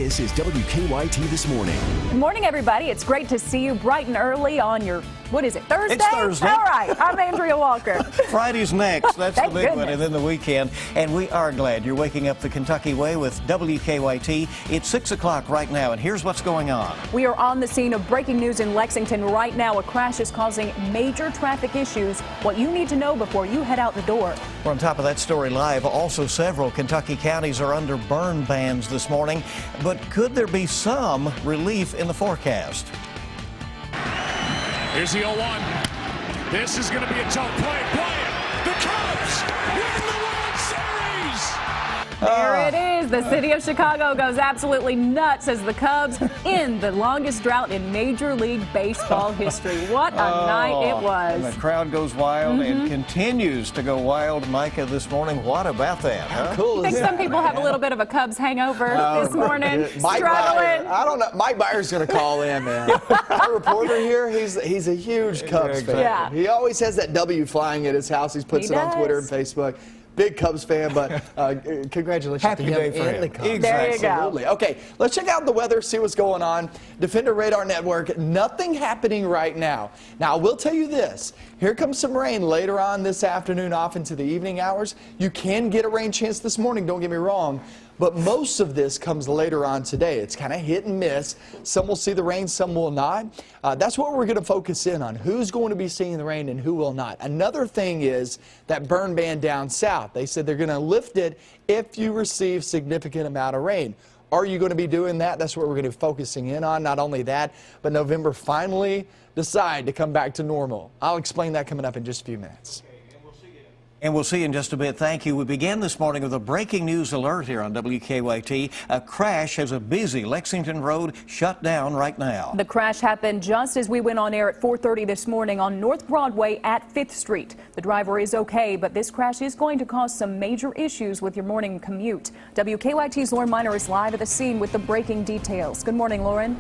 This is WKYT This Morning. Good morning, everybody. It's great to see you bright and early on your, what is it, Thursday? It's Thursday. All right. I'm Andrea Walker. Friday's next. That's the Thank big one, goodness. and then the weekend. And we are glad you're waking up the Kentucky way with WKYT. It's 6 o'clock right now, and here's what's going on. We are on the scene of breaking news in Lexington right now. A crash is causing major traffic issues. What you need to know before you head out the door. We're on top of that story live. Also, several Kentucky counties are under burn bans this morning. But could there be some relief in the forecast? Here's the 0-1. This is going to be a tough play. Bryant, the Cubs win the World Series. There it is. The city of Chicago goes absolutely nuts as the Cubs end the longest drought in Major League Baseball history. What a night it was. And the crowd goes wild and continues to go wild, Micah, this morning. What about that, huh? Cool. I think some people have a little bit of a Cubs hangover this morning. Mike Meyer, Struggling. I don't know. Mike Meyer's going to call in, man. Our reporter here, he's a huge Cubs fan. Yeah. He always has that W flying at his house. He puts He it on Twitter and does. Facebook. Big Cubs fan, but congratulations Happy to him day for and him. the Cubs. Exactly. There you go. Absolutely. Okay, let's check out the weather, see what's going on. Defender Radar Network, nothing happening right now. Now, I will tell you this. Here comes some rain later on this afternoon, off into the evening hours. You can get a rain chance this morning, don't get me wrong. But most of this comes later on today. It's kind of hit and miss. Some will see the rain, some will not. That's what we're going to focus in on, who's going to be seeing the rain and who will not. Another thing is that burn ban down south. They said they're going to lift it if you receive significant amount of rain. Are you going to be doing that? That's what we're going to be focusing in on. Not only that, but November finally decide to come back to normal. I'll explain that coming up in just a few minutes. And we'll see you in just a bit. Thank you. We begin this morning with a breaking news alert here on WKYT. A crash has a busy Lexington road shut down right now. The crash happened just as we went on air at 4:30 this morning on North Broadway at 5th Street. The driver is okay, but this crash is going to cause some major issues with your morning commute. WKYT's Lauren Miner is live at the scene with the breaking details. Good morning, Lauren.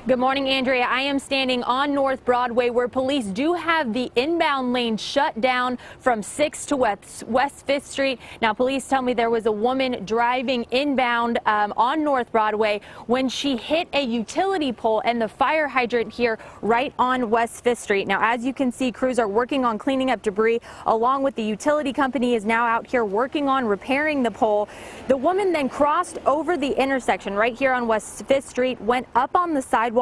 Good morning, Andrea. I am standing on North Broadway where police do have the inbound lane shut down from 6th to West 5th Street. Now, police tell me there was a woman driving inbound on North Broadway when she hit a utility pole and the fire hydrant here right on West 5th Street. Now, as you can see, crews are working on cleaning up debris along with the utility company is now out here working on repairing the pole. The woman then crossed over the intersection right here on West 5th Street, went up on the sidewalk,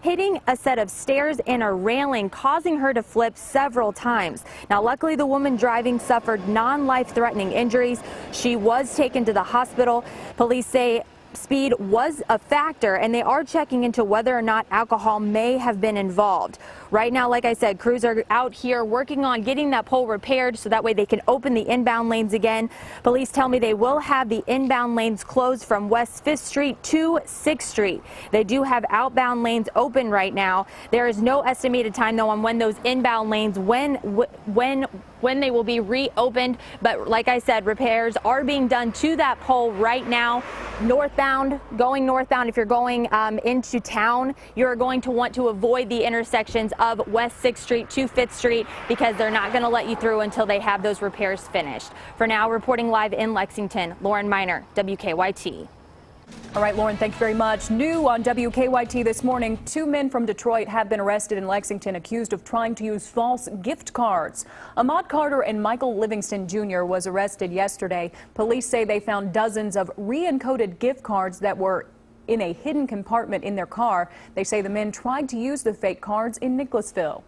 hitting a set of stairs and a railing, causing her to flip several times. Now, luckily, the woman driving suffered non-life-threatening injuries. She was taken to the hospital. Police say speed was a factor, and they are checking into whether or not alcohol may have been involved. Right now, like I said, crews are out here working on getting that pole repaired so that way they can open the inbound lanes again. Police tell me they will have the inbound lanes closed from West 5th Street to 6th Street. They do have outbound lanes open right now. There is no estimated time, though, on when those inbound lanes, when they will be reopened. But like I said, repairs are being done to that pole right now. Going northbound, if you're going into town, you're going to want to avoid the intersections of West 6th Street to 5th Street because they're not going to let you through until they have those repairs finished. For now, reporting live in Lexington, Lauren Miner, WKYT. All right, Lauren, thank you very much. New on WKYT this morning, 2 men from Detroit have been arrested in Lexington accused of trying to use false gift cards. Ahmad Carter and Michael Livingston Jr. was arrested yesterday. Police say they found dozens of re-encoded gift cards that were in a hidden compartment in their car. They say the men tried to use the fake cards in Nicholasville.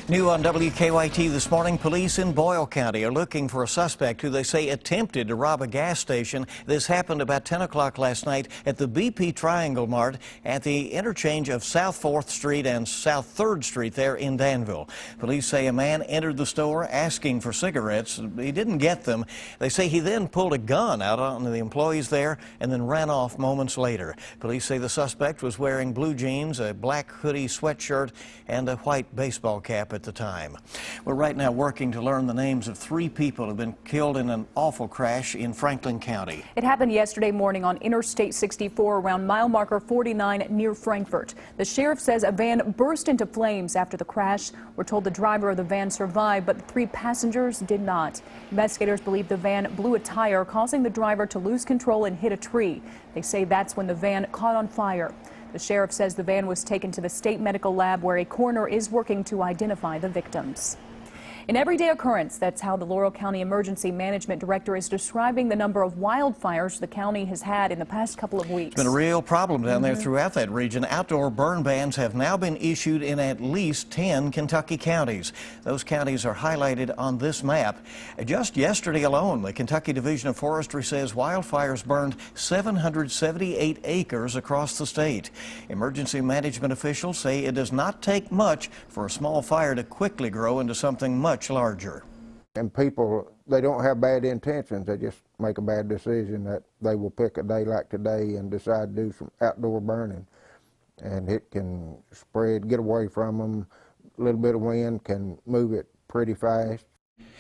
New on WKYT this morning, police in Boyle County are looking for a suspect who they say attempted to rob a gas station. This happened about 10 o'clock last night at the BP Triangle Mart at the interchange of South 4th Street and South 3rd Street there in Danville. Police say a man entered the store asking for cigarettes. He didn't get them. They say he then pulled a gun out on the employees there and then ran off moments later. Police say the suspect was wearing blue jeans, a black hoodie sweatshirt, and a white baseball cap. nightcap at the time. We're right now working to learn the names of 3 people who have been killed in an awful crash in Franklin County. It happened yesterday morning on Interstate 64 around mile marker 49 near Frankfort. The sheriff says a van burst into flames after the crash. We're told the driver of the van survived, but the 3 passengers did not. Investigators believe the van blew a tire, causing the driver to lose control and hit a tree. They say that's when the van caught on fire. The sheriff says the van was taken to the state medical lab where a coroner is working to identify the victims. An everyday occurrence, that's how the Laurel County Emergency Management Director is describing the number of wildfires the county has had in the past couple of weeks. It's been a real problem down there throughout that region. Outdoor burn bans have now been issued in at least 10 Kentucky counties. Those counties are highlighted on this map. Just yesterday alone, the Kentucky Division of Forestry says wildfires burned 778 acres across the state. Emergency management officials say it does not take much for a small fire to quickly grow into something much larger. And people, they don't have bad intentions. They just make a bad decision that they will pick a day like today and decide to do some outdoor burning. And it can spread, get away from them. A little bit of wind can move it pretty fast.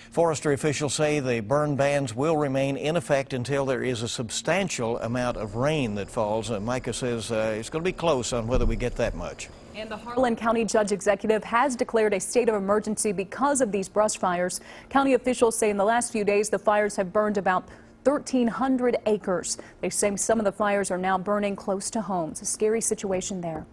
Forestry officials say the burn bans will remain in effect until there is a substantial amount of rain that falls. Micah says it's going to be close on whether we get that much. And the Harlan County Judge Executive has declared a state of emergency because of these brush fires. County officials say in the last few days the fires have burned about 1,300 acres. They say some of the fires are now burning close to homes. A scary situation there.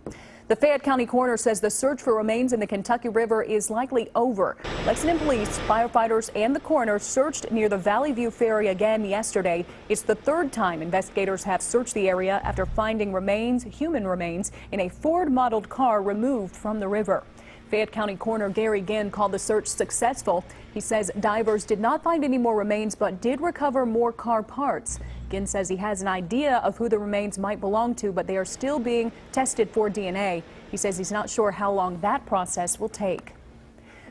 The Fayette County coroner says the search for remains in the Kentucky River is likely over. Lexington police, firefighters, and the coroner searched near the Valley View Ferry again yesterday. It's the 3rd time investigators have searched the area after finding remains, human remains, in a Ford-modeled car removed from the river. Fayette County Coroner Gary Ginn called the search successful. He says divers did not find any more remains but did recover more car parts. Ginn says he has an idea of who the remains might belong to, but they are still being tested for DNA. He says he's not sure how long that process will take.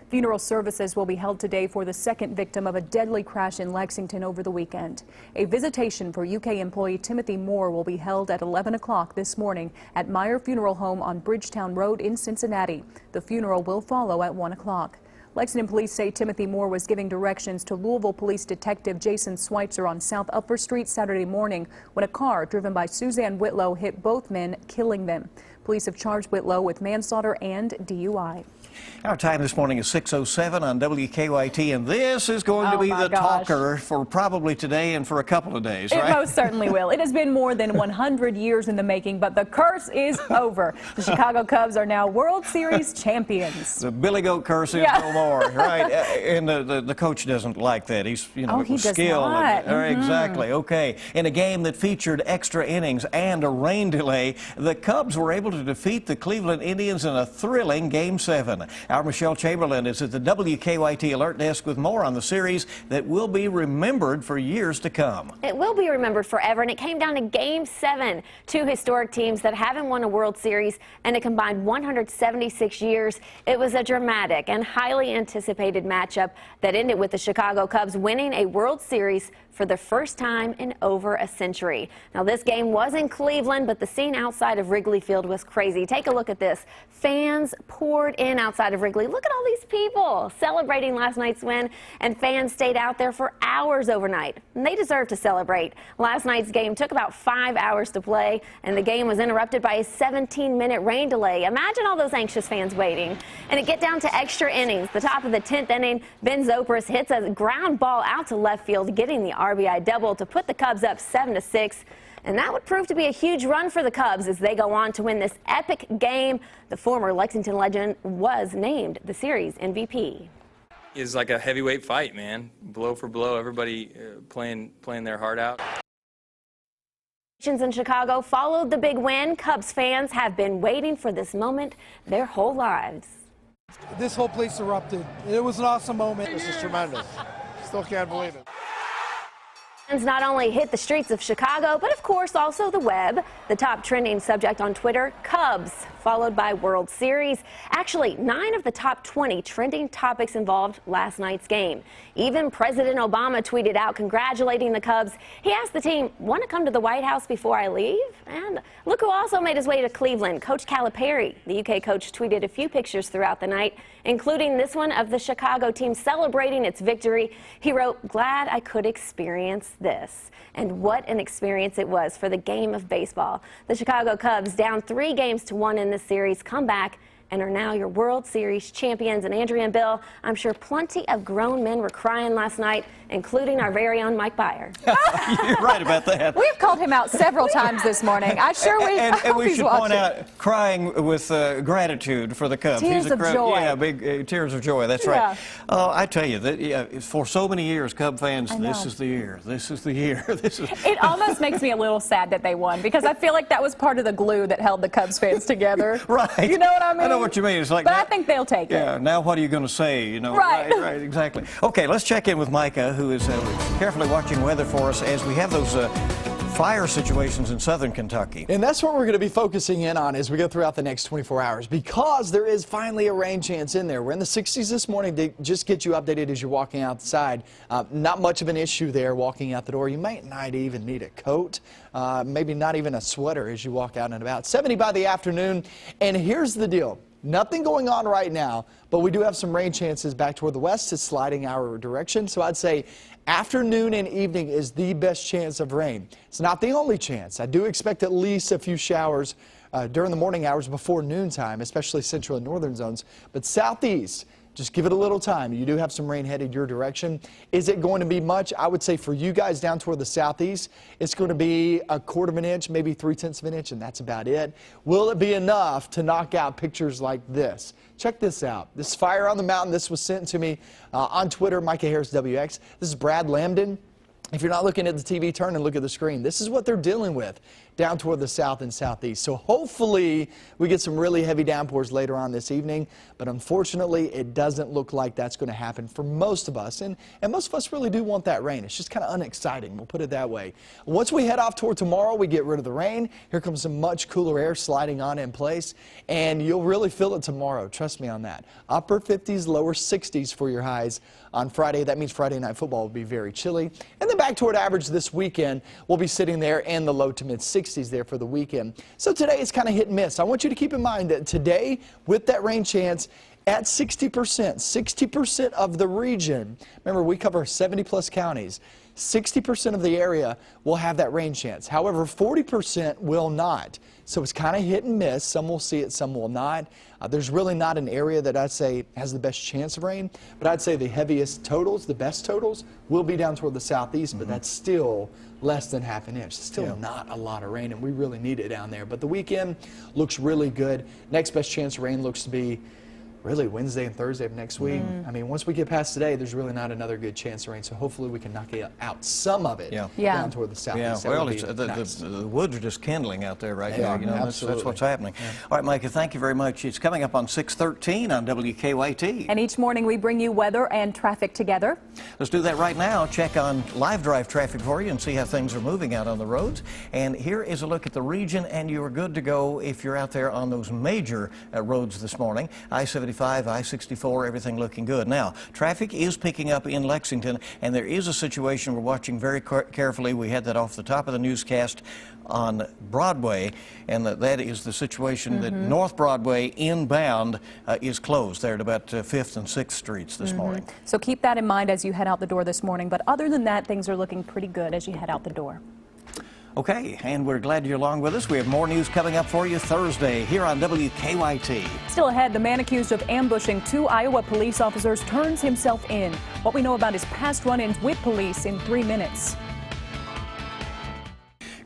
Funeral services will be held today for the 2nd victim of a deadly crash in Lexington over the weekend. A visitation for UK employee Timothy Moore will be held at 11 o'clock this morning at Meyer Funeral Home on Bridgetown Road in Cincinnati. The funeral will follow at 1 o'clock. Lexington police say Timothy Moore was giving directions to Louisville Police Detective Jason Schweitzer on South Upper Street Saturday morning when a car driven by Suzanne Whitlow hit both men, killing them. Police have charged Whitlow with manslaughter and DUI. Our time this morning is 6:07 on WKYT, and this is going to be the talker for probably today and for a couple of days, right? It most certainly will. It has been more than 100 years in the making, but the curse is over. The Chicago Cubs are now World Series champions. The Billy Goat curse is no more, right? And the coach doesn't like that. He's, you know, he does skill. not. Exactly. Okay. In a game that featured extra innings and a rain delay, the Cubs were able to defeat the Cleveland Indians in a thrilling Game 7. Our Michelle Chamberlain is at the WKYT Alert Desk with more on the series that will be remembered for years to come. It will be remembered forever, and it came down to Game 7. 2 historic teams that haven't won a World Series in a combined 176 years. It was a dramatic and highly anticipated matchup that ended with the Chicago Cubs winning a World Series for the first time in over a century. Now, this game was in Cleveland, but the scene outside of Wrigley Field was crazy. Take a look at this. Fans poured in outside of Wrigley. Look at all these people celebrating last night's win, and fans stayed out there for hours overnight. And they deserve to celebrate. Last night's game took about 5 hours to play, and the game was interrupted by a 17-minute rain delay. Imagine all those anxious fans waiting. And it get down to extra innings. The top of the 10th inning, Ben Zobrist hits a ground ball out to left field, getting the RBI double to put the Cubs up 7-6. And that would prove to be a huge run for the Cubs as they go on to win this epic game. The former Lexington legend was named the series MVP. It's like a heavyweight fight, man. Blow for blow, everybody playing their heart out. In Chicago followed the big win. Cubs fans have been waiting for this moment their whole lives. This whole place erupted. It was an awesome moment. This is tremendous. Still can't believe it. Fans not only hit the streets of Chicago, but of course also the web. The top trending subject on Twitter, Cubs followed by World Series. Actually, 9 of the top 20 trending topics involved last night's game. Even President Obama tweeted out congratulating the Cubs. He asked the team, "Want to come to the White House before I leave?" And look who also made his way to Cleveland, Coach Calipari. The UK coach tweeted a few pictures throughout the night, including this one of the Chicago team celebrating its victory. He wrote, "Glad I could experience this." And what an experience it was for the game of baseball. The Chicago Cubs, down 3-1 in this series, come back and are now your World Series champions. And Andrea and Bill, I'm sure plenty of grown men were crying last night, including our very own Mike Byer. You're right about that. We've called him out several times this morning. I sure we and we should watching. point out, crying with gratitude for the Cubs. Tears of joy. Yeah, big tears of joy. That's Yeah. right. I tell you that for so many years, Cub fans, this is the year. This is the year. This is. It almost makes me a little sad that they won, because I feel like that was part of the glue that held the Cubs fans together. Right. You know what I mean? I know what you mean. It's like. But I think they'll take it. Yeah. Now what are you going to say? You know. Right. Right. Exactly. Okay. Let's check in with Micah, who is carefully watching weather for us as we have those fire situations in southern Kentucky. And that's what we're going to be focusing in on as we go throughout the next 24 hours, because there is finally a rain chance in there. We're in the 60s this morning to just get you updated as you're walking outside. Not much of an issue there walking out the door. You might not even need a coat, maybe not even a sweater as you walk out and about. 70 by the afternoon. And here's the deal. Nothing going on right now, but we do have some rain chances back toward the west. It's sliding our direction. So I'd say afternoon and evening is the best chance of rain. It's not the only chance. I do expect at least a few showers during the morning hours before noontime, especially central and northern zones. But southeast, just give it a little time. You do have some rain headed your direction. Is it going to be much? I would say for you guys down toward the southeast, it's going to be 1/4 of an inch, maybe 3/10 of an inch, and that's about it. Will it be enough to knock out pictures like this? Check this out. This fire on the mountain, this was sent to me on Twitter, Micah Harris WX. This is Brad Lambden. If you're not looking at the TV, turn and look at the screen. This is what they're dealing with down toward the south and southeast. So hopefully we get some really heavy downpours later on this evening, but unfortunately it doesn't look like that's going to happen for most of us. And most of us really do want that rain. It's just kind of unexciting, we'll put it that way. Once we head off toward tomorrow, we get rid of the rain. Here comes some much cooler air sliding on in place, and you'll really feel it tomorrow. Trust me on that. Upper 50s, lower 60s for your highs on Friday. That means Friday night football will be very chilly. And then back toward average this weekend, we'll be sitting there in the low to mid 60s there for the weekend. So today it's kind of hit and miss. I want you to keep in mind that today, with that rain chance at 60% of the region, remember we cover 70 plus counties, 60% of the area will have that rain chance. However, 40% will not. So it's kind of hit and miss. Some will see it, some will not. There's really not an area that I'd say has the best chance of rain, but I'd say the heaviest totals, the best totals, will be down toward the southeast, but that's still less than half an inch. Still not a lot of rain, and we really need it down there. But the weekend looks really good. Next best chance of rain looks to be really Wednesday and Thursday of next week. I mean, once we get past today, there's really not another good chance of rain. So hopefully we can knock out some of it down toward the southeast. Yeah, well, the woods are just kindling out there right now. You know, that's what's happening. All right, Micah, thank you very much. It's coming up on 6:13 on WKYT. And each morning we bring you weather and traffic together. Let's do that right now. Check on live drive traffic for you and see how things are moving out on the roads. And here is a look at the region, and you are good to go if you're out there on those major roads this morning. I-75, I-64, everything looking good. Now, traffic is picking up in Lexington, and there is a situation we're watching very carefully. We had that off the top of the newscast on Broadway, and that is the situation that North Broadway inbound is closed there at about 5th and 6th Streets this morning. So keep that in mind as you head out the door this morning. But other than that, things are looking pretty good as you head out the door. Okay, and we're glad you're along with us. We have more news coming up for you Thursday here on WKYT. Still ahead, the man accused of ambushing 2 Iowa police officers turns himself in. What we know about his past run-ins with police in 3 minutes.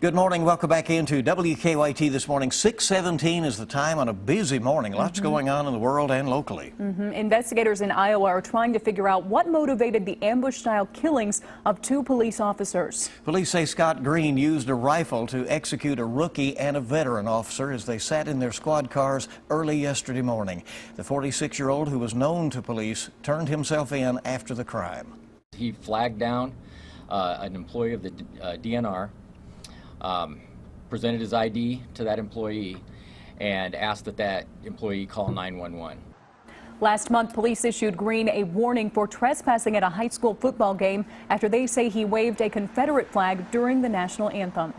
Good morning. Welcome back into WKYT this morning. 6:17 is the time on a busy morning. Lots going on in the world and locally. Investigators in Iowa are trying to figure out what motivated the ambush-style killings of 2 police officers. Police say Scott Green used a rifle to execute a rookie and a veteran officer as they sat in their squad cars early yesterday morning. The 46-year-old, who was known to police, turned himself in after the crime. He flagged down an employee of the DNR, presented his ID to that employee, and asked that that employee call 911. Last month, police issued Green a warning for trespassing at a high school football game after they say he waved a Confederate flag during the national anthem.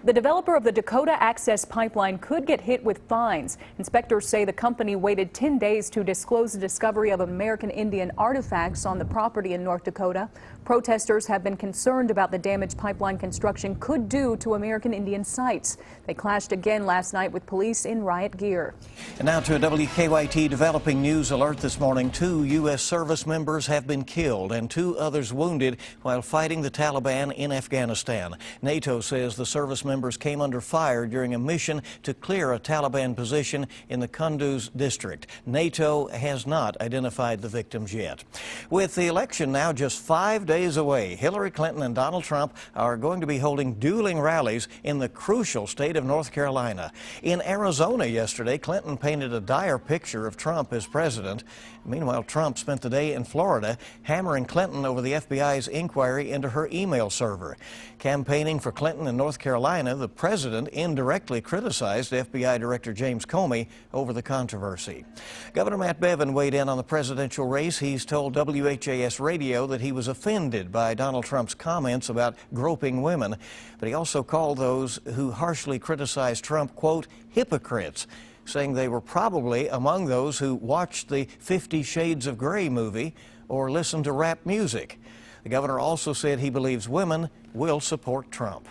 The developer of the Dakota Access Pipeline could get hit with fines. Inspectors say the company waited 10 days to disclose the discovery of American Indian artifacts on the property in North Dakota. Protesters have been concerned about the damage pipeline construction could do to American Indian sites. They clashed again last night with police in riot gear. And now to a WKYT developing news alert this morning. 2 U.S. service members have been killed and 2 others wounded while fighting the Taliban in Afghanistan. NATO says the service members came under fire during a mission to clear a Taliban position in the Kunduz district. NATO has not identified the victims yet. With the election now just 5 days away, Hillary Clinton and Donald Trump are going to be holding dueling rallies in the crucial state of North Carolina. In Arizona yesterday, Clinton painted a dire picture of Trump as president. Meanwhile, Trump spent the day in Florida hammering Clinton over the FBI's inquiry into her email server. Campaigning for Clinton in North Carolina, the president indirectly criticized FBI Director James Comey over the controversy. Governor Matt Bevin weighed in on the presidential race. He's told WHAS Radio that he was offended by Donald Trump's comments about groping women, but he also called those who harshly criticized Trump, quote, hypocrites, saying they were probably among those who watched the 50 Shades of Grey movie or listened to rap music. The governor also said he believes women will support Trump.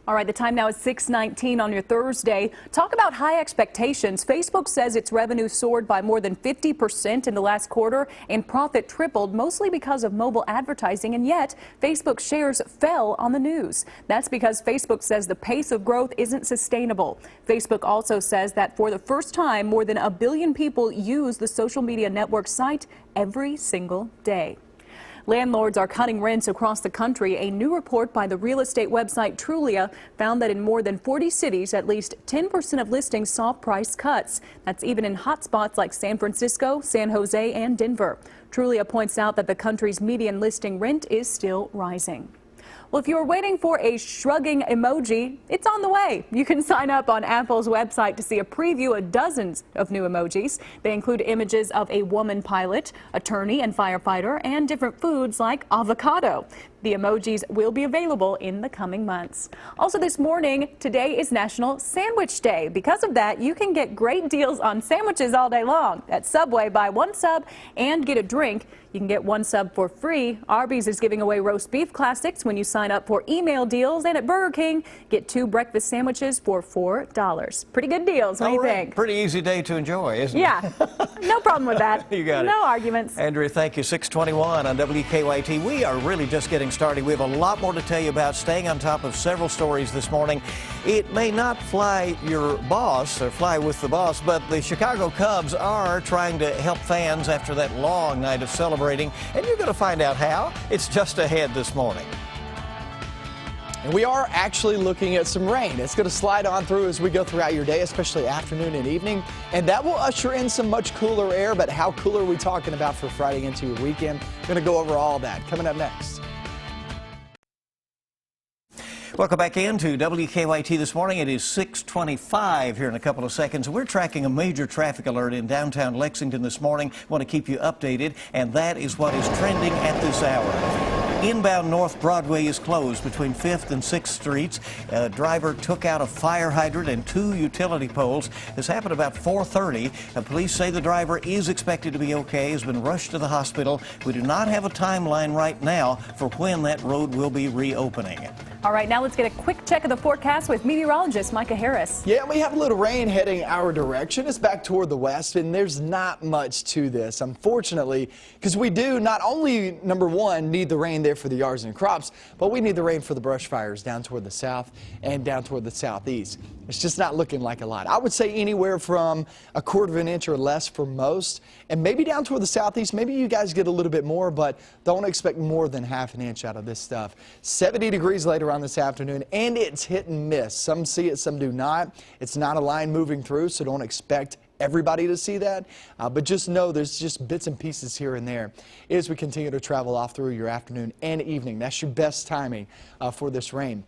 All right, the time now is 6:19 on your Thursday. Talk about high expectations. Facebook says its revenue soared by more than 50% in the last quarter and profit tripled, mostly because of mobile advertising. And yet, Facebook shares fell on the news. That's because Facebook says the pace of growth isn't sustainable. Facebook also says that for the first time, more than 1 billion people use the social media network site every single day. Landlords are cutting rents across the country. A new report by the real estate website Trulia found that in more than 40 cities, at least 10% of listings saw price cuts. That's even in hotspots like San Francisco, San Jose, and Denver. Trulia points out that the country's median listing rent is still rising. Well, if you're waiting for a shrugging emoji, it's on the way. You can sign up on Apple's website to see a preview of dozens of new emojis. They include images of a woman pilot, attorney and firefighter, and different foods like avocado. The emojis will be available in the coming months. Also this morning, today is National Sandwich Day. Because of that, you can get great deals on sandwiches all day long. At Subway, buy 1 sub and get a drink. You can get 1 sub for free. Arby's is giving away roast beef classics when you sign up for email deals. And at Burger King, get 2 breakfast sandwiches for $4. Pretty good deals, what do you think? Pretty easy day to enjoy, isn't it? Yeah, no problem with that. You got it. No arguments. Andrea, thank you. 6:21 on WKYT. We are really just getting started. We have a lot more to tell you about, staying on top of several stories this morning. It may not fly your boss or fly with the boss, but the Chicago Cubs are trying to help fans after that long night of celebrating, and you're going to find out how. It's just ahead this morning. And we are actually looking at some rain. It's going to slide on through as we go throughout your day, especially afternoon and evening. And that will usher in some much cooler air. But how cool are we talking about for Friday into your weekend? We're going to go over all that coming up next. Welcome back into WKYT this morning. It is 6:25 here in a couple of seconds. We're tracking a major traffic alert in downtown Lexington this morning. Want to keep you updated, and that is what is trending at this hour. Inbound North Broadway is closed between 5th and 6th Streets. A driver took out a fire hydrant and 2 utility poles. This happened about 4:30. Police say the driver is expected to be okay, has been rushed to the hospital. We do not have a timeline right now for when that road will be reopening. All right, now let's get a quick check of the forecast with meteorologist Micah Harris. Yeah, we have a little rain heading our direction. It's back toward the west, and there's not much to this, unfortunately, because we do not only, number one, need the rain there for the yards and crops, but we need the rain for the brush fires down toward the south and down toward the southeast. It's just not looking like a lot. I would say anywhere from 1/4 inch or less for most, and maybe down toward the southeast. Maybe you guys get a little bit more, but don't expect more than 1/2 inch out of this stuff. 70 degrees later on this afternoon, and it's hit and miss. Some see it, some do not. It's not a line moving through, so don't expect everybody to see that, but just know there's just bits and pieces here and there as we continue to travel off through your afternoon and evening. That's your best timing for this rain.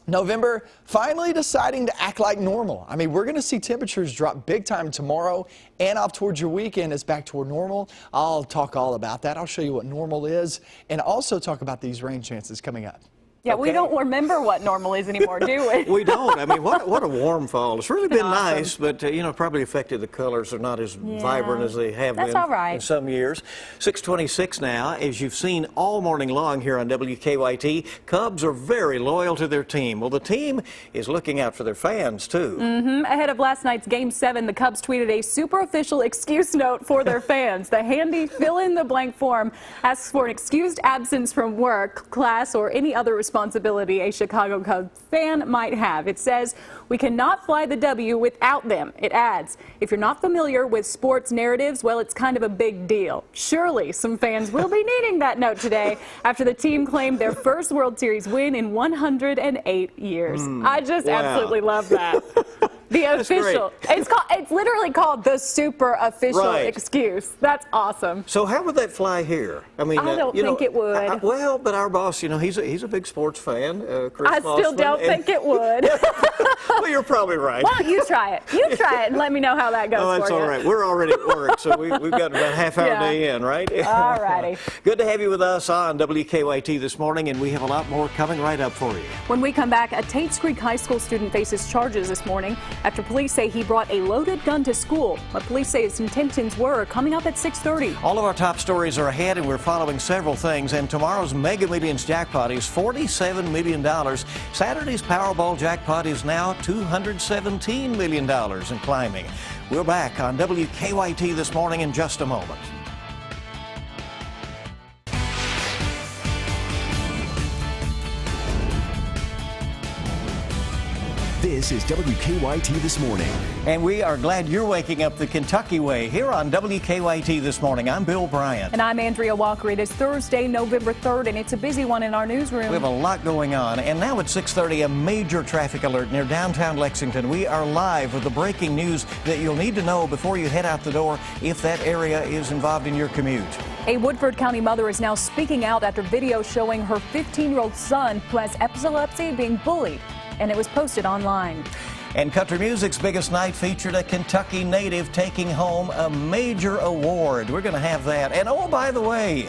November finally deciding to act like normal. I mean, we're going to see temperatures drop big time tomorrow and off towards your weekend is back toward normal. I'll talk all about that. I'll show you what normal is and also talk about these rain chances coming up. Yeah, we don't remember what normal is anymore, do we? We don't. I mean, what a warm fall. It's really been nice, but, you know, probably affected the colors are not as vibrant as they have been in some years. 6:26 now. As you've seen all morning long here on WKYT, Cubs are very loyal to their team. Well, the team is looking out for their fans, too. Ahead of last night's Game 7, the Cubs tweeted a super official excuse note for their fans. The handy fill-in-the-blank form asks for an excused absence from work, class, or any other responsibility a Chicago Cubs fan might have. It says, "We cannot fly the W without them." It adds, "If you're not familiar with sports narratives, well, it's kind of a big deal." Surely some fans will be needing that note today after the team claimed their first World Series win in 108 years. I just absolutely love that. The official. It's literally called the super official excuse. That's awesome. So how would that fly here? I mean, I don't think it would. Well, but our boss, you know, he's a big sports fan. Chris I still Mossman, don't think it would. Well, you're probably right. Why don't you try it? You try it and let me know how that goes. Oh, that's for all you. right. We're already at work, so we've got about a half-hour day in, right? All righty. Good to have you with us on WKYT this morning, and we have a lot more coming right up for you. When we come back, a Tates Creek High School student faces charges this morning after police say he brought a loaded gun to school. What police say his intentions were coming up at 6:30. All of our top stories are ahead, and we're following several things. And tomorrow's Mega Millions jackpot is $47 million. Saturday's Powerball jackpot is now $217 million and climbing. We're back on WKYT this morning in just a moment. This is WKYT This Morning. And we are glad you're waking up the Kentucky way here on WKYT This Morning. I'm Bill Bryant. And I'm Andrea Walker. It is Thursday, November 3rd, and it's a busy one in our newsroom. We have a lot going on. And now at 6:30, a major traffic alert near downtown Lexington. We are live with the breaking news that you'll need to know before you head out the door if that area is involved in your commute. A Woodford County mother is now speaking out after video showing her 15-year-old son, who has epilepsy, being bullied, and it was posted online. And country music's biggest night featured a Kentucky native taking home a major award. We're going to have that. And oh, by the way,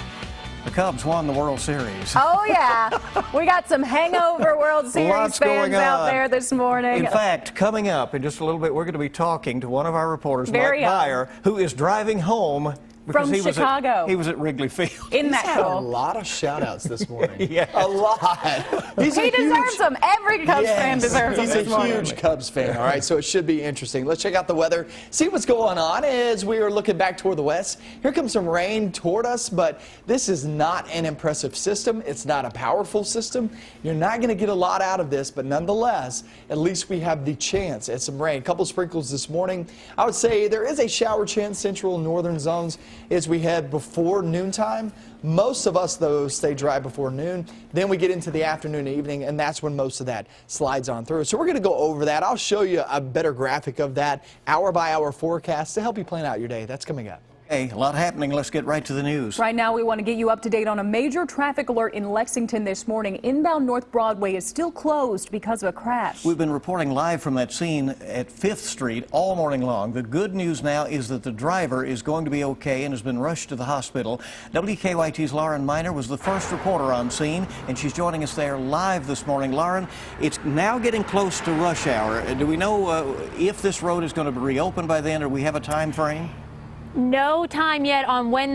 the Cubs won the World Series. Oh, yeah. We got some hangover World Series Lots fans going out on there this morning. In fact, coming up in just a little bit, we're going to be talking to one of our reporters, Mike Byer, who is driving home because from Chicago. He was at Wrigley Field. Isn't that cool? A lot of shout-outs this morning. Yeah. A lot. He deserves them. Every Cubs fan deserves them this morning. He's a huge Cubs fan, all right? So it should be interesting. Let's check out the weather, see what's going on as we are looking back toward the west. Here comes some rain toward us, but this is not an impressive system. It's not a powerful system. You're not going to get a lot out of this, but nonetheless, at least we have the chance at some rain. A couple sprinkles this morning. I would say there is a shower chance central and northern zones as we head before noontime. Most of us, though, stay dry before noon. Then we get into the afternoon and evening, and that's when most of that slides on through. So we're going to go over that. I'll show you a better graphic of that hour-by-hour forecast to help you plan out your day. That's coming up. Hey, a lot happening. Let's get right to the news. Right now, we want to get you up to date on a major traffic alert in Lexington this morning. Inbound North Broadway is still closed because of a crash. We've been reporting live from that scene at 5th Street all morning long. The good news now is that the driver is going to be okay and has been rushed to the hospital. WKYT's Lauren Miner was the first reporter on scene, and she's joining us there live this morning. Lauren, it's now getting close to rush hour. Do we know if this road is going to be reopened by then, or we have a time frame? No time yet on when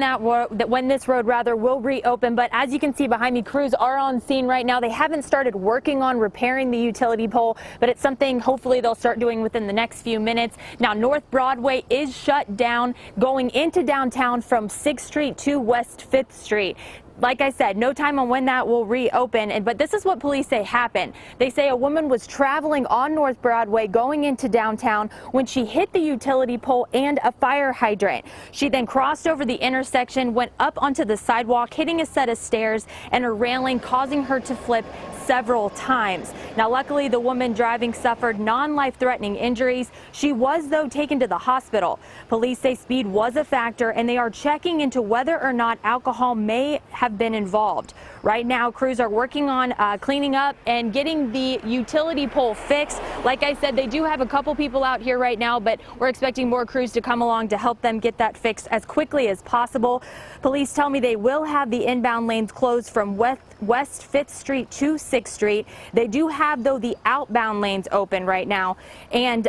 this road will reopen, but as you can see behind me, crews are on scene right now. They haven't started working on repairing the utility pole, but it's something hopefully they'll start doing within the next few minutes. Now, North Broadway is shut down going into downtown from 6th Street to West 5th Street. Like I said, no time on when that will reopen, but this is what police say happened. They say a woman was traveling on North Broadway going into downtown when she hit the utility pole and a fire hydrant. She then crossed over the intersection, went up onto the sidewalk, hitting a set of stairs and a railing, causing her to flip several times. Now, luckily, the woman driving suffered non-life-threatening injuries. She was, though, taken to the hospital. Police say speed was a factor, and they are checking into whether or not alcohol may have been involved. Right now, crews are working on cleaning up and getting the utility pole fixed. Like I said, they do have a couple people out here right now, but we're expecting more crews to come along to help them get that fixed as quickly as possible. Police tell me they will have the inbound lanes closed from West 5th Street to 6th Street. They do have, though, the outbound lanes open right now. And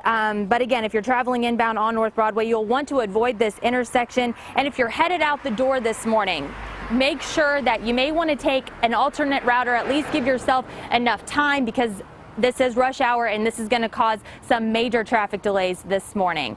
but again, if you're traveling inbound on North Broadway, you'll want to avoid this intersection. And if you're headed out the door this morning, make sure that you may want to take an alternate route, or at least give yourself enough time, because this is rush hour and this is going to cause some major traffic delays this morning.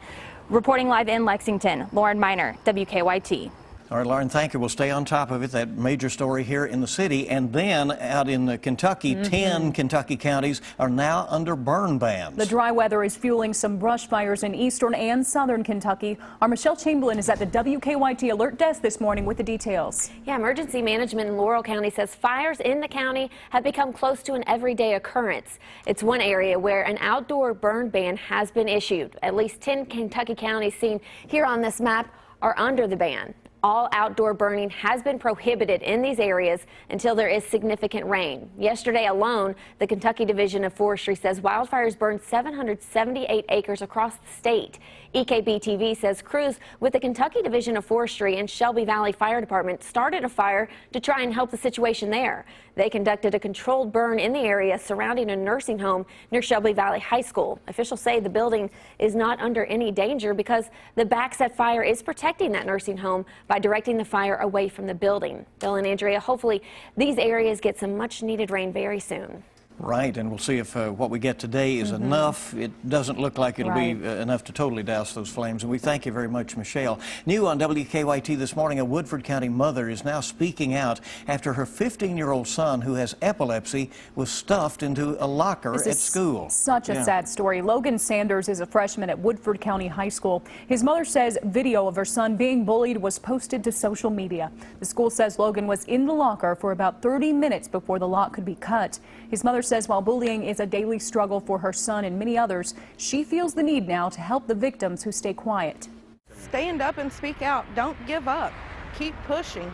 Reporting live in Lexington, Lauren Miner, WKYT. All right, Lauren, thank you. We'll stay on top of it, that major story here in the city. And then out in Kentucky, 10 Kentucky counties are now under burn bans. The dry weather is fueling some brush fires in eastern and southern Kentucky. Our Michelle Chamberlain is at the WKYT Alert Desk this morning with the details. Yeah, emergency management in Laurel County says fires in the county have become close to an everyday occurrence. It's one area where an outdoor burn ban has been issued. At least 10 Kentucky counties seen here on this map are under the ban. All outdoor burning has been prohibited in these areas until there is significant rain. Yesterday alone, the Kentucky Division of Forestry says wildfires burned 778 acres across the state. EKB-TV says crews with the Kentucky Division of Forestry and Shelby Valley Fire Department started a fire to try and help the situation there. They conducted a controlled burn in the area surrounding a nursing home near Shelby Valley High School. Officials say the building is not under any danger because the backset fire is protecting that nursing home by directing the fire away from the building. Bill and Andrea, hopefully these areas get some much needed rain very soon. Right, and we'll see if what we get today is enough. It doesn't look like it'll be enough to totally douse those flames. And we thank you very much, Michelle. New on WKYT this morning, a Woodford County mother is now speaking out after her 15-year-old son, who has epilepsy, was stuffed into a locker at school. Such a sad story. Logan Sanders is a freshman at Woodford County High School. His mother says video of her son being bullied was posted to social media. The school says Logan was in the locker for about 30 minutes before the lock could be cut. His mother says while bullying is a daily struggle for her son and many others, she feels the need now to help the victims who stay quiet. Stand up and speak out. Don't give up. Keep pushing.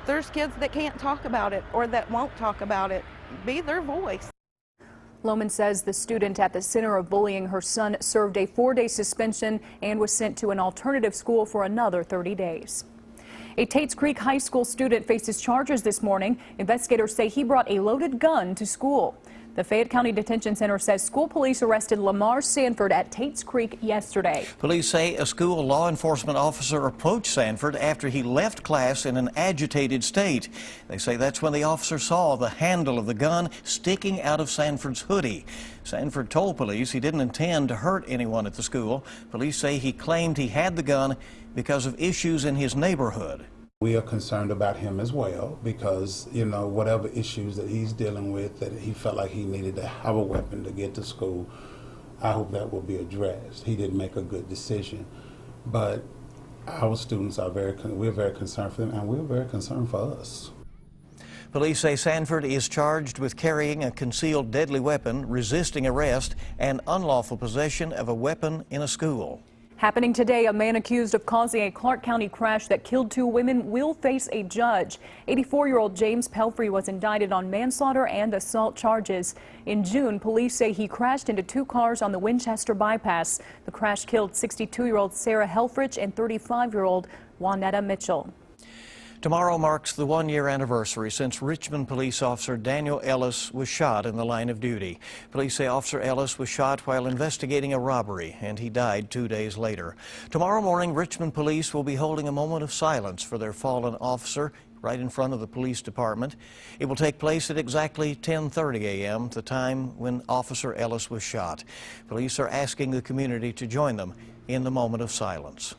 There's kids that can't talk about it or that won't talk about it. Be their voice. Lohman says the student at the center of bullying her son served a 4-day suspension and was sent to an alternative school for another 30 days. A Tates Creek High School student faces charges this morning. Investigators say he brought a loaded gun to school. The Fayette County Detention Center says school police arrested Lamar Sanford at Tates Creek yesterday. Police say a school law enforcement officer approached Sanford after he left class in an agitated state. They say that's when the officer saw the handle of the gun sticking out of Sanford's hoodie. Sanford told police he didn't intend to hurt anyone at the school. Police say he claimed he had the gun because of issues in his neighborhood. We are concerned about him as well because, you know, whatever issues that he's dealing with, that he felt like he needed to have a weapon to get to school, I hope that will be addressed. He didn't make a good decision, but our students are we're very concerned for them, and we're very concerned for us. Police say Sanford is charged with carrying a concealed deadly weapon, resisting arrest, and unlawful possession of a weapon in a school. Happening today, a man accused of causing a Clark County crash that killed 2 women will face a judge. 84-year-old James Pelfrey was indicted on manslaughter and assault charges. In June, police say he crashed into 2 cars on the Winchester bypass. The crash killed 62-year-old Sarah Helfrich and 35-year-old Juanetta Mitchell. Tomorrow marks the 1-year anniversary since Richmond police officer Daniel Ellis was shot in the line of duty. Police say Officer Ellis was shot while investigating a robbery, and he died 2 days later. Tomorrow morning, Richmond police will be holding a moment of silence for their fallen officer right in front of the police department. It will take place at exactly 10:30 a.m., the time when Officer Ellis was shot. Police are asking the community to join them in the moment of silence.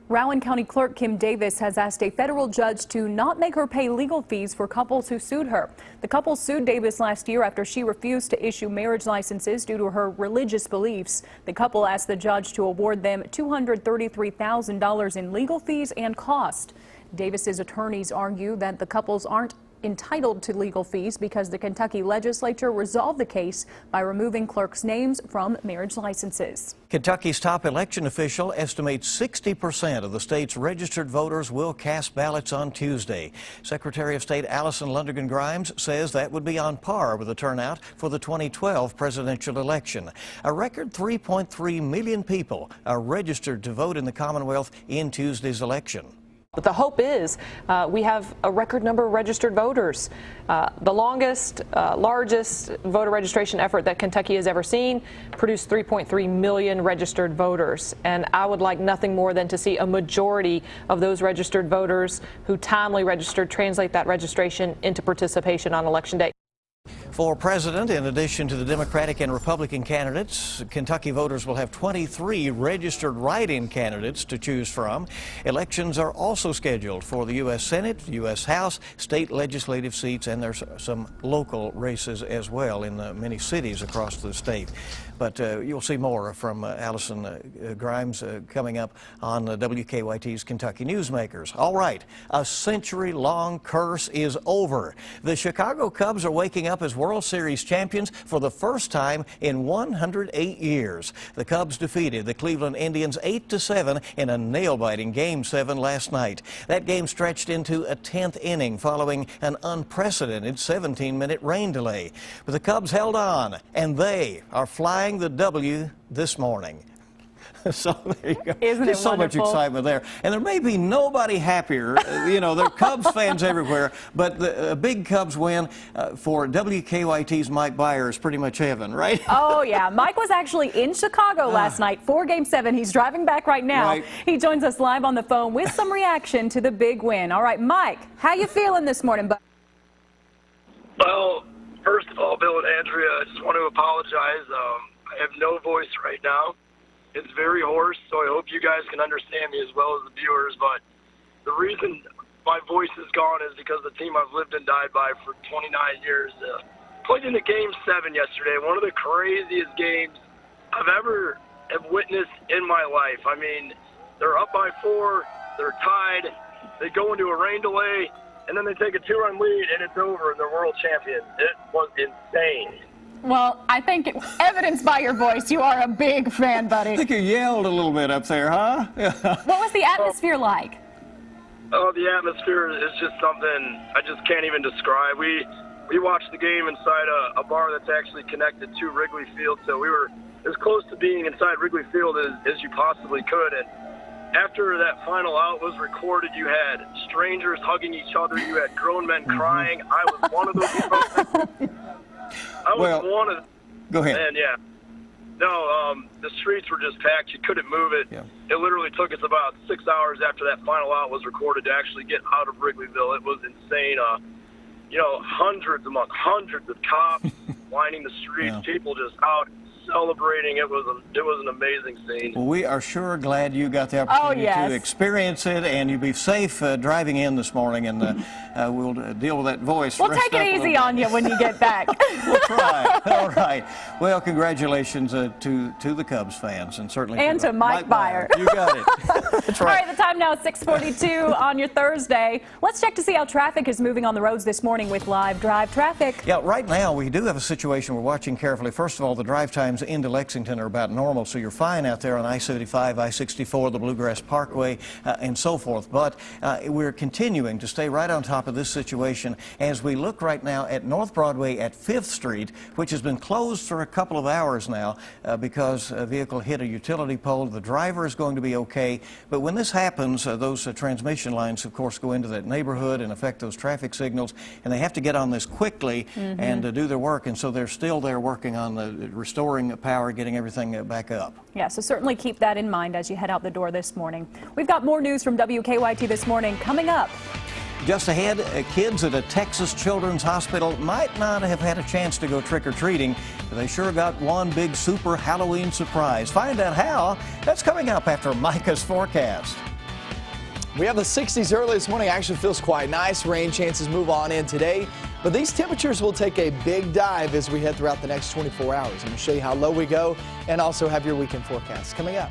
Rowan County Clerk Kim Davis has asked a federal judge to not make her pay legal fees for couples who sued her. The couple sued Davis last year after she refused to issue marriage licenses due to her religious beliefs. The couple asked the judge to award them $233,000 in legal fees and cost. Davis's attorneys argue that the couples aren't entitled to legal fees because the Kentucky legislature resolved the case by removing clerks' names from marriage licenses. Kentucky's top election official estimates 60% of the state's registered voters will cast ballots on Tuesday. Secretary of State Allison Lundergan Grimes says that would be on par with the turnout for the 2012 presidential election. A record 3.3 million people are registered to vote in the Commonwealth in Tuesday's election. But the hope is we have a record number of registered voters. The longest, largest voter registration effort that Kentucky has ever seen produced 3.3 million registered voters. And I would like nothing more than to see a majority of those registered voters who timely registered translate that registration into participation on Election Day. For president, in addition to the Democratic and Republican candidates, Kentucky voters will have 23 registered write-in candidates to choose from. Elections are also scheduled for the U.S. Senate, U.S. House, state legislative seats, and there's some local races as well in many cities across the state. But you'll see more from Allison Grimes coming up on WKYT's Kentucky Newsmakers. All right, a century-long curse is over. The Chicago Cubs are waking up as World Series champions for the first time in 108 years. The Cubs defeated the Cleveland Indians 8-7 in a nail-biting Game 7 last night. That game stretched into a 10th inning following an unprecedented 17-minute rain delay. But the Cubs held on, and they are flying the W this morning. So there you go. Isn't Just it so wonderful? much excitement there. And there may be nobody happier. You know, there are Cubs fans everywhere, but a big Cubs win for WKYT's Mike Byer is pretty much heaven, right? Oh, yeah. Mike was actually in Chicago last night for Game 7. He's driving back right now. Right. He joins us live on the phone with some reaction to the big win. All right, Mike, how you feeling this morning, bud? Well, first of all, Bill and Andrea, I just want to apologize. I have no voice right now. It's very hoarse, so I hope you guys can understand me as well as the viewers. But the reason my voice is gone is because the team I've lived and died by for 29 years played into Game 7 yesterday. One of the craziest games I've ever have witnessed in my life. I mean, they're up by 4, they're tied, they go into a rain delay, and then they take a 2-run lead, and it's over, and they're world champions. It was insane. Well, I think evidenced by your voice, you are a big fan, buddy. I think you yelled a little bit up there, huh? What was the atmosphere like? Oh, the atmosphere is just something I just can't even describe. We watched the game inside a bar that's actually connected to Wrigley Field, so we were as close to being inside Wrigley Field as you possibly could. And after that final out was recorded, you had strangers hugging each other, you had grown men crying. I was one of those people. Go ahead. And yeah. No, the streets were just packed. You couldn't move it. Yeah. It literally took us about 6 hours after that final out was recorded to actually get out of Wrigleyville. It was insane. You know, hundreds of cops lining the streets, people just out celebrating. It was an amazing scene. Well, we are sure glad you got the opportunity to experience it, and you'll be safe driving in this morning, and we'll deal with that voice. We'll take it easy on you when you get back. We'll try. All right. Well, congratulations to the Cubs fans, and certainly to Mike Byer. You got it. That's right. All right, the time now is 6:42 on your Thursday. Let's check to see how traffic is moving on the roads this morning with Live Drive Traffic. Yeah, right now we do have a situation we're watching carefully. First of all, the drive times into Lexington are about normal, so you're fine out there on I-75, I-64, the Bluegrass Parkway, and so forth. But we're continuing to stay right on top of this situation as we look right now at North Broadway at 5th Street, which has been closed for a couple of hours now because a vehicle hit a utility pole. The driver is going to be okay, but when this happens, those transmission lines, of course, go into that neighborhood and affect those traffic signals, and they have to get on this quickly and do their work, and so they're still there working on restoring power, getting everything back up. Yeah, so certainly keep that in mind as you head out the door this morning. We've got more news from WKYT this morning coming up. Just ahead, kids at a Texas children's hospital might not have had a chance to go trick-or-treating, but they sure got one big super Halloween surprise. Find out how. That's coming up after Micah's forecast. We have the 60s early this morning. Actually feels quite nice. Rain chances move on in today. But these temperatures will take a big dive as we head throughout the next 24 hours. I'm going to show you how low we go and also have your weekend forecast coming up.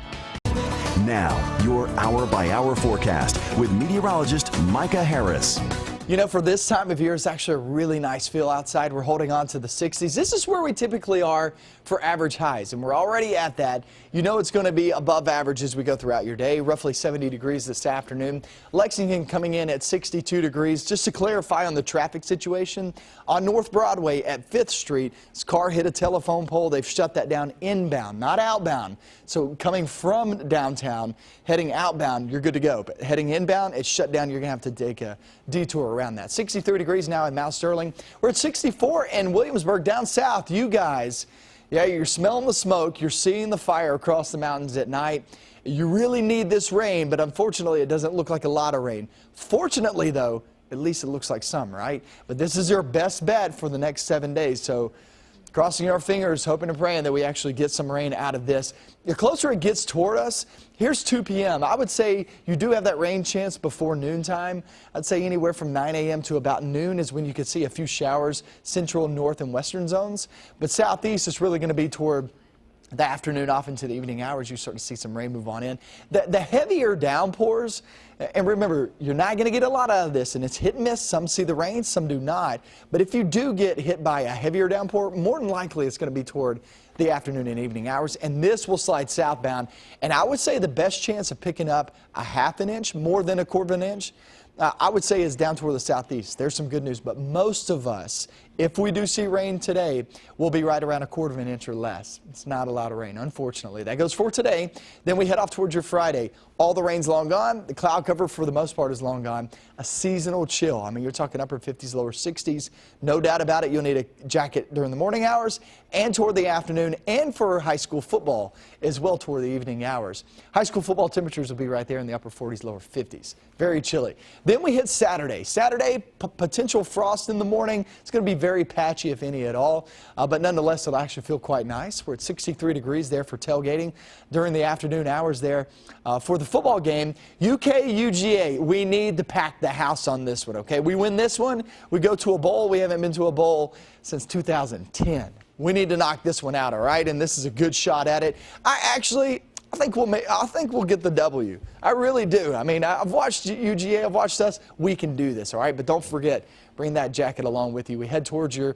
Now, your hour-by-hour forecast with meteorologist Micah Harris. You know, for this time of year, it's actually a really nice feel outside. We're holding on to the 60s. This is where we typically are for average highs, and we're already at that. You know it's going to be above average as we go throughout your day, roughly 70 degrees this afternoon. Lexington coming in at 62 degrees. Just to clarify on the traffic situation, on North Broadway at 5th Street, this car hit a telephone pole. They've shut that down inbound, not outbound. So coming from downtown, heading outbound, you're good to go. But heading inbound, it's shut down. You're going to have to take a detour around that. 63 degrees now in Mount Sterling. We're at 64 in Williamsburg. Down south, you guys, yeah, you're smelling the smoke. You're seeing the fire across the mountains at night. You really need this rain, but unfortunately, it doesn't look like a lot of rain. Fortunately, though, at least it looks like some, right? But this is your best bet for the next 7 days. So crossing our fingers, hoping and praying that we actually get some rain out of this. The closer it gets toward us, here's 2 p.m. I would say you do have that rain chance before noontime. I'd say anywhere from 9 a.m. to about noon is when you could see a few showers, central, north, and western zones. But southeast is really going to be toward the afternoon off into the evening hours. You start to see some rain move on in. The heavier downpours, and remember, you're not going to get a lot out of this, and it's hit and miss. Some see the rain, some do not. But if you do get hit by a heavier downpour, more than likely it's going to be toward the afternoon and evening hours, and this will slide southbound. And I would say the best chance of picking up a ½ an inch, more than a quarter of an inch, I would say is down toward the southeast. There's some good news, but most of us, if we do see rain today, we'll be right around a quarter of an inch or less. It's not a lot of rain, unfortunately. That goes for today. Then we head off towards your Friday. All the rain's long gone. The cloud cover for the most part is long gone. A seasonal chill. I mean, you're talking upper 50s, lower 60s. No doubt about it, you'll need a jacket during the morning hours and toward the afternoon, and for high school football as well toward the evening hours. High school football temperatures will be right there in the upper 40s, lower 50s. Very chilly. Then we hit Saturday. Saturday, potential frost in the morning. It's going to be very patchy, if any at all, but nonetheless, it'll actually feel quite nice. We're at 63 degrees there for tailgating during the afternoon hours there. For the football game, UKUGA, we need to pack the house on this one, okay? We win this one, we go to a bowl. We haven't been to a bowl since 2010. We need to knock this one out, all right? And this is a good shot at it. I think we'll get the W. I really do. I mean, I've watched UGA, I've watched us. We can do this, all right? But don't forget, bring that jacket along with you. We head towards your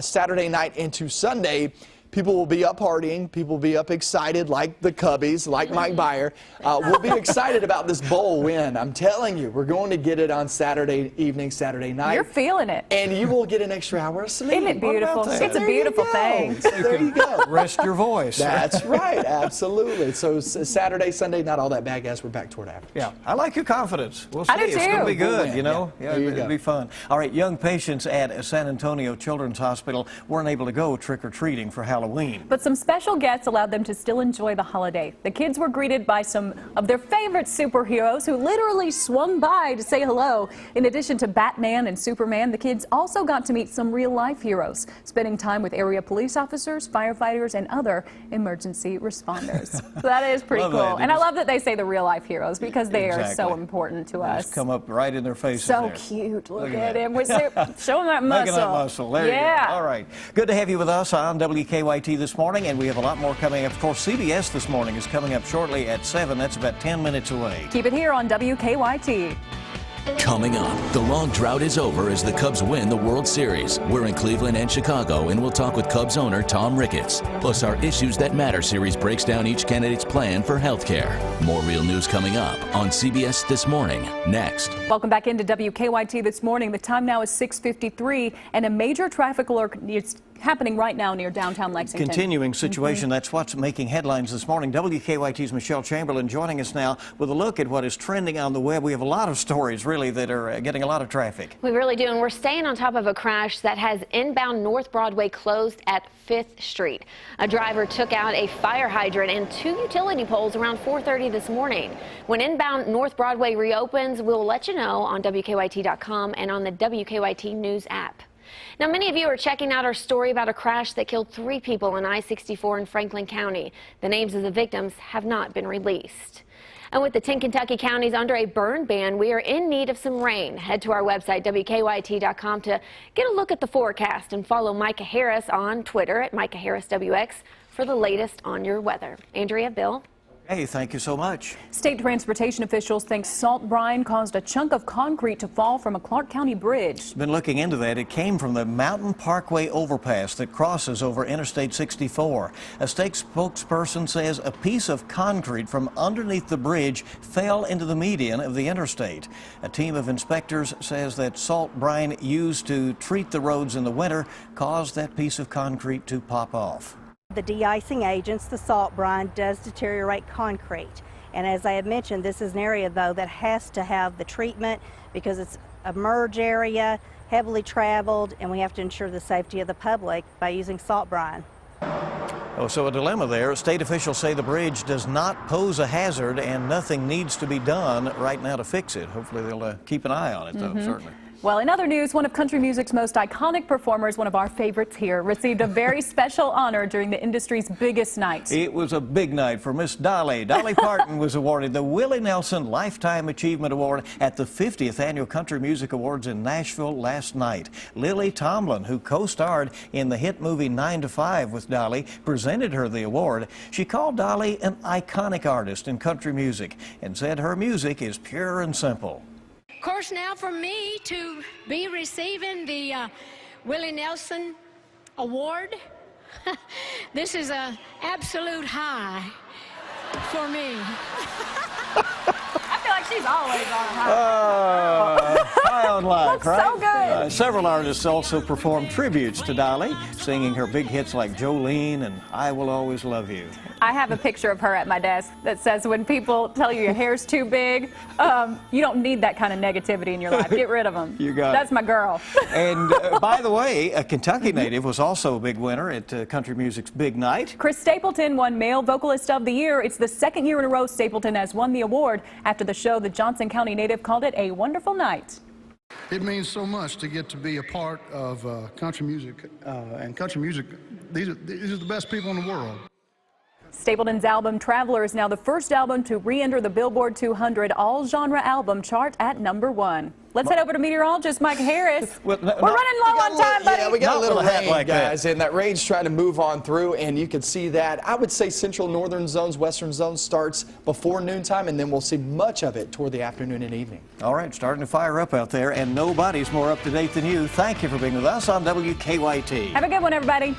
Saturday night into Sunday. People will be up partying. People will be up excited like the Cubbies, like Mike Byer. We'll be excited about this bowl win. I'm telling you, we're going to get it on Saturday evening, Saturday night. You're feeling it. And you will get an extra hour of sleep. Isn't it beautiful? It's a beautiful thing. There you go. Rest your voice. That's right. Absolutely. So Saturday, Sunday, not all that bad, guys. We're back toward average. Yeah, I like your confidence. We'll see. I do It's too. going to be good, We'll you know. yeah, It'll be fun. All right, young patients at San Antonio Children's Hospital weren't able to go trick-or-treating for Halloween. But some special guests allowed them to still enjoy the holiday. The kids were greeted by some of their favorite superheroes who literally swung by to say hello. In addition to Batman and Superman, the kids also got to meet some real-life heroes, spending time with area police officers, firefighters, and other emergency responders. So that is pretty cool. And I love that they say the real-life heroes because they are so important to us. Just come up right in their faces. So there. cute. Look at him. Showing that muscle. Look at that muscle. There you go. All right. Good to have you with us on WKYT this morning, and we have a lot more coming up. Of course, CBS This Morning is coming up shortly at 7. That's about 10 minutes away. Keep it here on WKYT. Coming up, the long drought is over as the Cubs win the World Series. We're in Cleveland and Chicago, and we'll talk with Cubs owner Tom Ricketts. Plus, our Issues That Matter series breaks down each candidate's plan for health care. More real news coming up on CBS This Morning, next. Welcome back into WKYT This Morning. The time now is 6:53, and a major traffic alert is happening right now near downtown Lexington. Continuing situation. That's what's making headlines this morning. WKYT's Michelle Chamberlain joining us now with a look at what is trending on the web. We have a lot of stories, really, that are getting a lot of traffic. We really do, and we're staying on top of a crash that has inbound North Broadway closed at 5th Street. A driver took out a fire hydrant and 2 utility poles around 4:30 this morning. When inbound North Broadway reopens, we'll let you know on WKYT.com and on the WKYT News app. Now, many of you are checking out our story about a crash that killed 3 people on I-64 in Franklin County. The names of the victims have not been released. And with the 10 Kentucky counties under a burn ban, we are in need of some rain. Head to our website, WKYT.com, to get a look at the forecast and follow Micah Harris on Twitter at Micah Harris WX for the latest on your weather. Andrea, Bill? Hey, thank you so much. State transportation officials think salt brine caused a chunk of concrete to fall from a Clark County bridge. Been looking into that. It came from the Mountain Parkway overpass that crosses over Interstate 64. A state spokesperson says a piece of concrete from underneath the bridge fell into the median of the interstate. A team of inspectors says that salt brine used to treat the roads in the winter caused that piece of concrete to pop off. The de-icing agents, the salt brine, does deteriorate concrete. And as I had mentioned, this is an area, though, that has to have the treatment because it's a merge area, heavily traveled, and we have to ensure the safety of the public by using salt brine. Oh, so a dilemma there. State officials say the bridge does not pose a hazard and nothing needs to be done right now to fix it. Hopefully they'll keep an eye on it, though, certainly. Well, in other news, one of country music's most iconic performers, one of our favorites here, received a very special honor during the industry's biggest night. It was a big night for Miss Dolly. Dolly Parton was awarded the Willie Nelson Lifetime Achievement Award at the 50th Annual Country Music Awards in Nashville last night. Lily Tomlin, who co-starred in the hit movie 9 to 5 with Dolly, presented her the award. She called Dolly an iconic artist in country music and said her music is pure and simple. Of course, now for me to be receiving the Willie Nelson Award, this is an absolute high for me. I feel like she's always on a high. High on life, right? So good. Several artists also performed tributes to Dolly, singing her big hits like Jolene and I Will Always Love You. I have a picture of her at my desk that says when people tell you your hair's too big, you don't need that kind of negativity in your life. Get rid of them. You got That's my girl. And by the way, a Kentucky native was also a big winner at country music's big night. Chris Stapleton won Male Vocalist of the Year. It's the second year in a row Stapleton has won the award. After the show, the Johnson County native called it a wonderful night. It means so much to get to be a part of country music. And country music, these are the best people in the world. Stapleton's album Traveler is now the first album to re-enter the Billboard 200 all-genre album chart at #1. Let's head over to meteorologist Mike Harris. We're running low on time, buddy. Yeah, we got a little rain, like guys, and that rain's trying to move on through, and you can see that. I would say central northern zones, western zones starts before noontime, and then we'll see much of it toward the afternoon and evening. All right, starting to fire up out there, and nobody's more up to date than you. Thank you for being with us on WKYT. Have a good one, everybody.